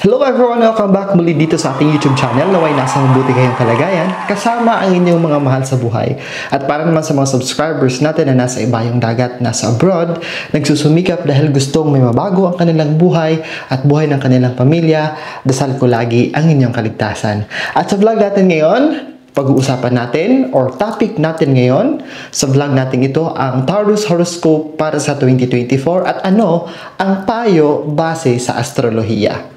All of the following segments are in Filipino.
Hello everyone! Welcome back muli dito sa ating YouTube channel. Naway nasa mabuti kayong kalagayan kasama ang inyong mga mahal sa buhay. At para naman sa mga subscribers natin na nasa ibayong dagat, nasa abroad, nagsusumikap dahil gustong may mabago ang kanilang buhay at buhay ng kanilang pamilya, dasal ko lagi ang inyong kaligtasan. At sa vlog natin ngayon, pag-uusapan natin or topic natin ngayon sa vlog natin ito ang Taurus Horoscope para sa 2024 at ano ang payo base sa astrolohiya.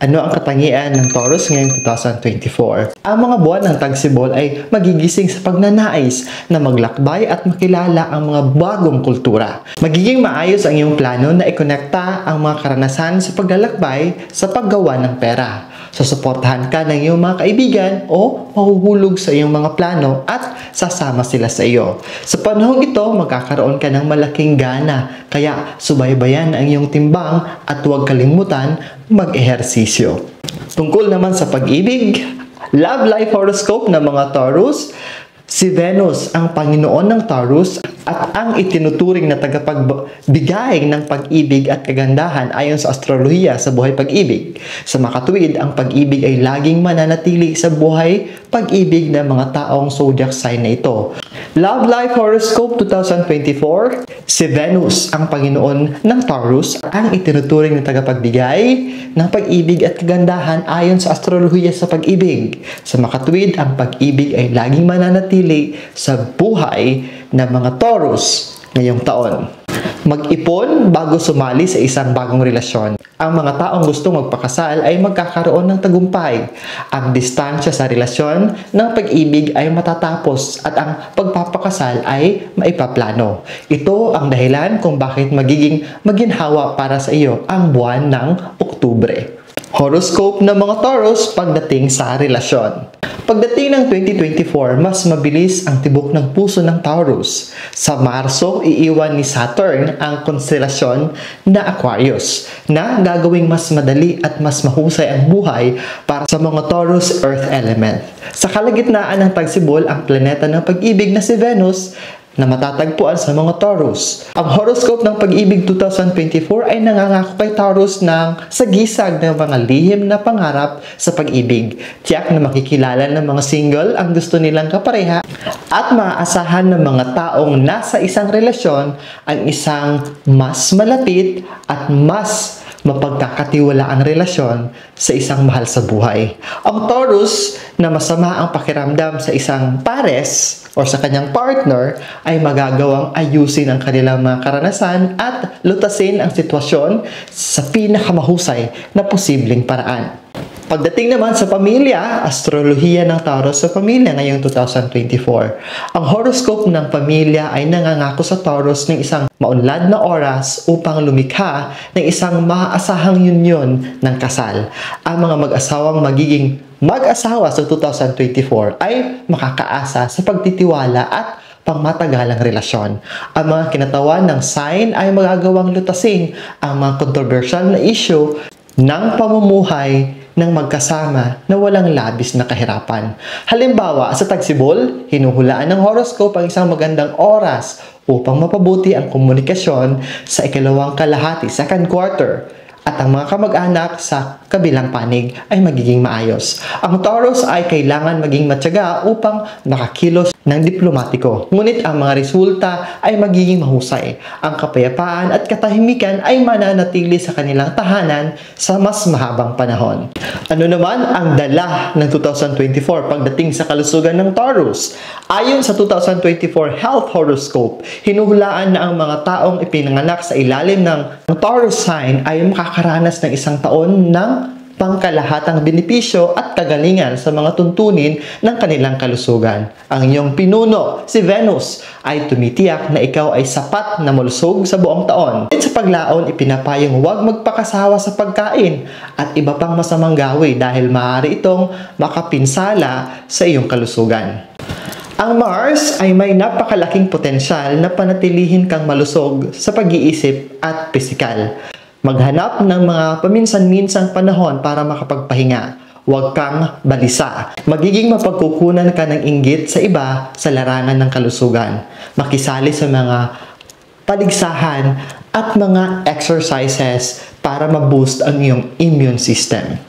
Ano ang katangian ng Taurus ngayong 2024? Ang mga buwan ng tagsibol ay magigising sa pagnanais na maglakbay at makilala ang mga bagong kultura. Magiging maayos ang iyong plano na ikonekta ang mga karanasan sa paglalakbay sa paggawa ng pera. Susuportahan ka ng iyong mga kaibigan o mahuhulog sa iyong mga plano at sasama sila sa iyo. Sa panahong ito, magkakaroon ka ng malaking gana. Kaya subaybayan ang iyong timbang at huwag kalimutan mag-ehersisyo. Tungkol naman sa pag-ibig, love life horoscope ng mga Taurus, si Venus ang Panginoon ng Taurus at ang itinuturing na tagapagbigay ng pag-ibig at kagandahan ayon sa astrolohiya sa buhay pag-ibig. Sa makatuwid, ang pag-ibig ay laging mananatili sa buhay pag-ibig ng mga taong zodiac sign na ito. Love Life Horoscope 2024, si Venus ang Panginoon ng Taurus ang itinuturing na tagapagbigay ng pag-ibig at kagandahan ayon sa astrolohiya sa pag-ibig. Sa makatuwid, ang pag-ibig ay laging mananatili sa buhay ng mga Taurus ngayong taon. Mag-ipon bago sumali sa isang bagong relasyon. Ang mga taong gustong magpakasal ay magkakaroon ng tagumpay. Ang distansya sa relasyon ng pag-ibig ay matatapos at ang pagpapakasal ay maipaplano. Ito ang dahilan kung bakit magiging maginhawa para sa iyo ang buwan ng Oktubre. Horoscope ng mga Taurus pagdating sa relasyon. Pagdating ng 2024, mas mabilis ang tibok ng puso ng Taurus. Sa Marso, iiwan ni Saturn ang konstelasyon na Aquarius na gagawing mas madali at mas mahusay ang buhay para sa mga Taurus Earth element. Sa kalagitnaan ng tagsibol, ang planeta ng pag-ibig na si Venus na matatagpuan sa mga Taurus. Ang horoscope ng pag-ibig 2024 ay nangangako kay Taurus ng sagisag ng mga lihim na pangarap sa pag-ibig. Tiyak na makikilala ng mga single ang gusto nilang kapareha at maaasahan ng mga taong nasa isang relasyon ang isang mas malapit at mas mapagkakatiwala ang relasyon sa isang mahal sa buhay. Ang Taurus na masama ang pakiramdam sa isang pares o sa kanyang partner ay magagawang ayusin ang kanilang mga karanasan at lutasin ang sitwasyon sa pinakamahusay na posibleng paraan. Pagdating naman sa pamilya, astrolohiya ng Taurus sa pamilya ngayong 2024. Ang horoscope ng pamilya ay nangangako sa Taurus ng isang maunlad na oras upang lumikha ng isang maaasahang union ng kasal. Ang mga mag-asawang magiging mag-asawa sa 2024 ay makakaasa sa pagtitiwala at pangmatagalang relasyon. Ang mga kinatawan ng sign ay magagawang lutasin ang mga controversial na issue ng pamumuhay ng magkasama na walang labis na kahirapan. Halimbawa, sa tagsibol, hinuhulaan ng horoscope ang isang magandang oras upang mapabuti ang komunikasyon sa ikalawang kalahati, second quarter, at ang mga kamag-anak sa kabilang panig ay magiging maayos. Ang Taurus ay kailangan maging matyaga upang makakilos ng diplomatiko. Ngunit ang mga resulta ay magiging mahusay. Ang kapayapaan at katahimikan ay mananatili sa kanilang tahanan sa mas mahabang panahon. Ano naman ang dala ng 2024 pagdating sa kalusugan ng Taurus? Ayon sa 2024 Health Horoscope, hinuhulaan na ang mga taong ipinanganak sa ilalim ng Taurus sign ay makakaranas ng isang taon ng pangkalahatang benepisyo at kagalingan sa mga tuntunin ng kanilang kalusugan. Ang iyong pinuno, si Venus, ay tumitiyak na ikaw ay sapat na malusog sa buong taon. At sa paglaon, ipinapayong huwag magpakasawa sa pagkain at iba pang masamang gawi dahil maaari itong makapinsala sa iyong kalusugan. Ang Mars ay may napakalaking potensyal na panatilihin kang malusog sa pag-iisip at pisikal. Maghanap ng mga paminsan-minsang panahon para makapagpahinga Huwag kang balisa. Magiging mapagkukunan ka ng inggit sa iba sa larangan ng kalusugan. Makisali sa mga paligsahan at mga exercises para ma-boost ang iyong immune system.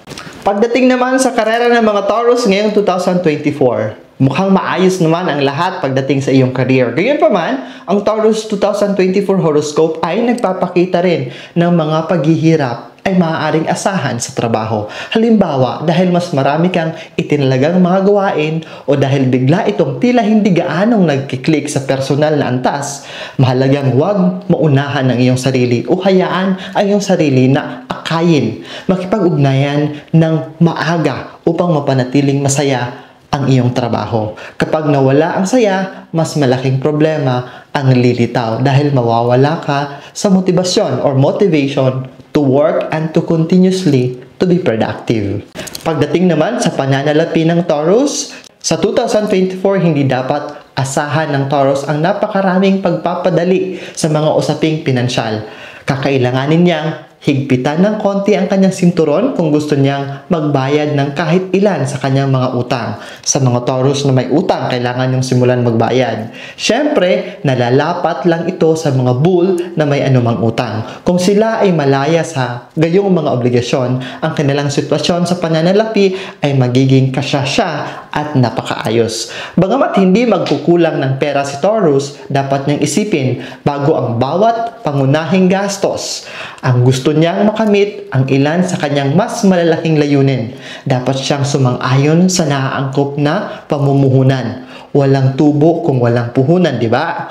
Pagdating naman sa karera ng mga Taurus ngayong 2024, mukhang maayos naman ang lahat pagdating sa iyong career. Gayunpaman, ang Taurus 2024 horoscope ay nagpapakita rin ng mga paghihirap ay maaaring asahan sa trabaho. Halimbawa, dahil mas marami kang itinalagang mga gawain o dahil bigla itong tila hindi gaanong nagkiklik sa personal na antas, mahalagang huwag maunahan ang iyong sarili o hayaan ang iyong sarili na akayin, makipag-ugnayan ng maaga upang mapanatiling masaya ang iyong trabaho. Kapag nawala ang saya, mas malaking problema ang lilitaw dahil mawawala ka sa motibasyon or motivation to work and to continuously to be productive. Pagdating naman sa pananalapi ng Taurus, sa 2024 hindi dapat asahan ng Taurus ang napakaraming pagpapadali sa mga usaping pinansyal. Kakailanganin niyang higpitan ng konti ang kanyang sinturon kung gusto niyang magbayad ng kahit ilan sa kanyang mga utang. Sa mga Taurus na may utang, kailangan niyong simulan magbayad. Siyempre, nalalapat lang ito sa mga bull na may anumang utang. Kung sila ay malaya sa gayong mga obligasyon, ang kanilang sitwasyon sa pananalapi ay magiging kasyasya at napakaayos. Bagamat hindi magkukulang ng pera si Taurus, dapat niyang isipin bago ang bawat pangunahing gastos. Ang gusto niyang makamit ang ilan sa kanyang mas malalaking layunin. Dapat siyang sumang-ayon sa naaangkop na pamumuhunan. Walang tubo kung walang puhunan, di ba?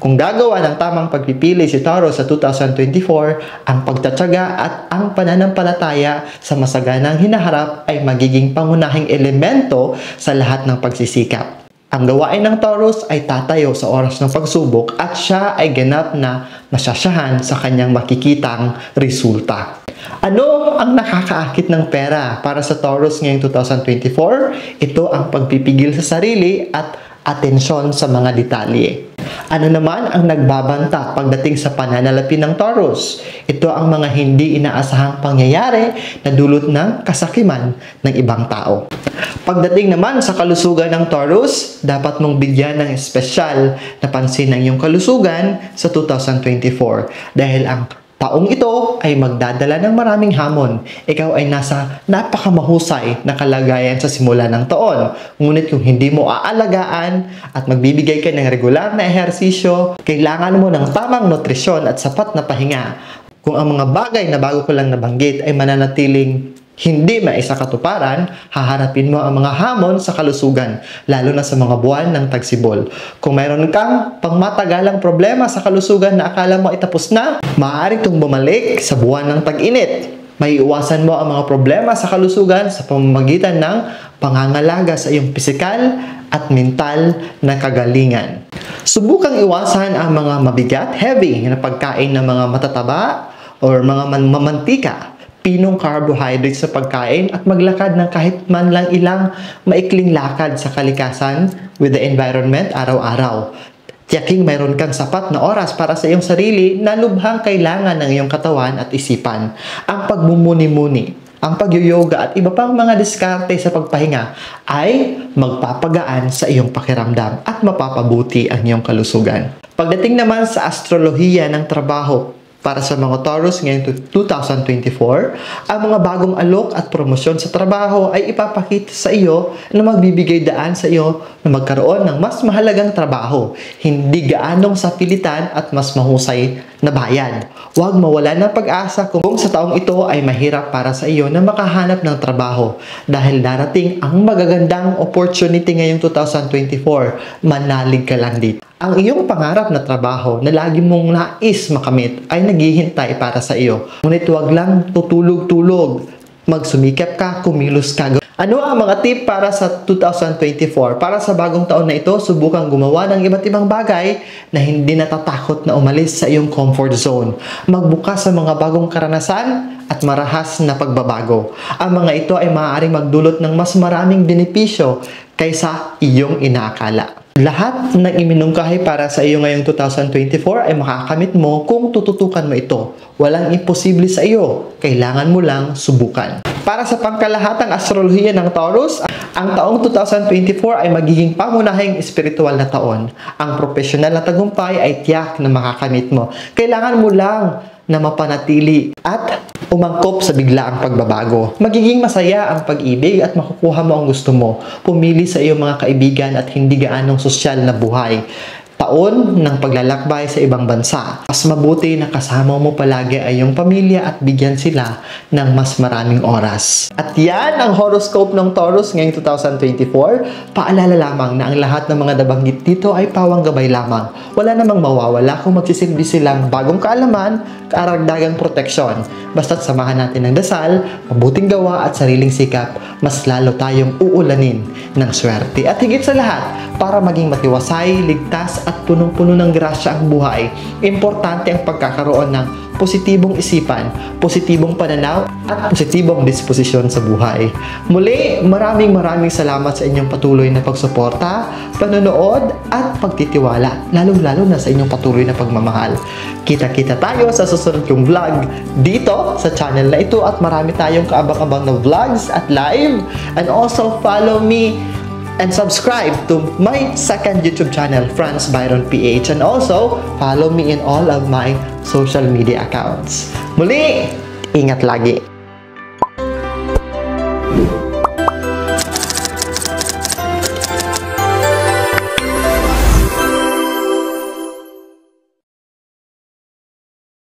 Kung gagawa ng tamang pagpipili si Taurus sa 2024, ang pagtatyaga at ang pananampalataya sa masaganang hinaharap ay magiging pangunahing elemento sa lahat ng pagsisikap. Ang gawain ng Taurus ay tatayo sa oras ng pagsubok at siya ay ganap na masyasahan sa kanyang makikitang resulta. Ano ang nakakaakit ng pera para sa Taurus ngayong 2024? Ito ang pagpipigil sa sarili at atensyon sa mga detalye. Ano naman ang nagbabanta pagdating sa pananalapi ng Taurus? Ito ang mga hindi inaasahang pangyayari na dulot ng kasakiman ng ibang tao. Pagdating naman sa kalusugan ng Taurus, dapat mong bigyan ng espesyal na pansin ang iyong kalusugan sa 2024 dahil ang taong ito ay magdadala ng maraming hamon. Ikaw ay nasa napakamahusay na kalagayan sa simula ng taon. Ngunit kung hindi mo aalagaan at magbibigay ka ng regular na ehersisyo, kailangan mo ng tamang nutrisyon at sapat na pahinga. Kung ang mga bagay na bago ko lang nabanggit ay mananatiling hindi maisakatuparan, haharapin mo ang mga hamon sa kalusugan, lalo na sa mga buwan ng tagsibol. Kung mayroon kang pangmatagalang problema sa kalusugan na akala mo ay tapos na, maaari itong bumalik sa buwan ng tag-init. Maiiwasan mo ang mga problema sa kalusugan sa pamamagitan ng pangangalaga sa iyong pisikal at mental na kagalingan. Subukang iwasan ang mga mabigat, heavy na pagkain ng mga matataba o mga mamantika, pinong carbohydrates sa pagkain at maglakad ng kahit man lang ilang maikling lakad sa kalikasan with the environment araw-araw. Tiyaking mayroon kang sapat na oras para sa iyong sarili na lubhang kailangan ng iyong katawan at isipan. Ang pagmumuni-muni, ang pag-yoga at iba pang mga diskarte sa pagpahinga ay magpapagaan sa iyong pakiramdam at mapapabuti ang iyong kalusugan. Pagdating naman sa astrolohiya ng trabaho, para sa mga Taurus ngayong 2024, ang mga bagong alok at promosyon sa trabaho ay ipapakita sa iyo na magbibigay daan sa iyo na magkaroon ng mas mahalagang trabaho, hindi gaanong sa pilitan at mas mahusay na bayad. Huwag mawala ng pag-asa kung sa taong ito ay mahirap para sa iyo na makahanap ng trabaho dahil darating ang magagandang opportunity ngayong 2024, manalig ka lang dito. Ang iyong pangarap na trabaho na lagi mong nais makamit ay naghihintay para sa iyo. Ngunit huwag lang tutulog-tulog. Magsumikap ka, kumilos ka. Ano ang mga tip para sa 2024? Para sa bagong taon na ito, subukang gumawa ng iba't ibang bagay na hindi natatakot na umalis sa iyong comfort zone. Magbukas sa mga bagong karanasan at marahas na pagbabago. Ang mga ito ay maaaring magdulot ng mas maraming benepisyo kaysa iyong inaakala. Lahat ng iminungkahi para sa iyo ngayong 2024 ay makakamit mo kung tututukan mo ito. Walang imposible sa iyo, kailangan mo lang subukan. Para sa pangkalahatang astrolohiya ng Taurus, ang taong 2024 ay magiging pangunahing espiritual na taon. Ang profesional na tagumpay ay tiyak na makakamit mo. Kailangan mo lang na mapanatili at umangkop sa biglaang pagbabago. Magiging masaya ang pag-ibig at makukuha mo ang gusto mo. Pumili sa iyong mga kaibigan at hindi gaanong sosyal na buhay. Taon ng paglalakbay sa ibang bansa. Mas mabuti na kasama mo palagi ay iyong pamilya at bigyan sila ng mas maraming oras. At yan ang horoscope ng Taurus ngayong 2024. Paalala lamang na ang lahat ng mga nabanggit dito ay pawang gabay lamang. Wala namang mawawala kung magsisilbi silang bagong kaalaman, karagdagang proteksyon. Basta't samahan natin ng dasal, mabuting gawa at sariling sikap, mas lalo tayong uulanin ng swerte. At higit sa lahat, para maging matiwasay, ligtas at punong-puno ng grasya ang buhay, importante ang pagkakaroon ng positibong isipan, positibong pananaw, at positibong disposisyon sa buhay. Muli, maraming salamat sa inyong patuloy na pagsuporta, panonood, at pagtitiwala, lalong-lalo na sa inyong patuloy na pagmamahal. Kita-kita tayo sa susunod kong vlog dito sa channel na ito at marami tayong kaabang-abang na vlogs at live. And also follow me and subscribe to my second YouTube channel, Franz Byron PH, and also follow me in all of my social media accounts. Muli, ingat lagi!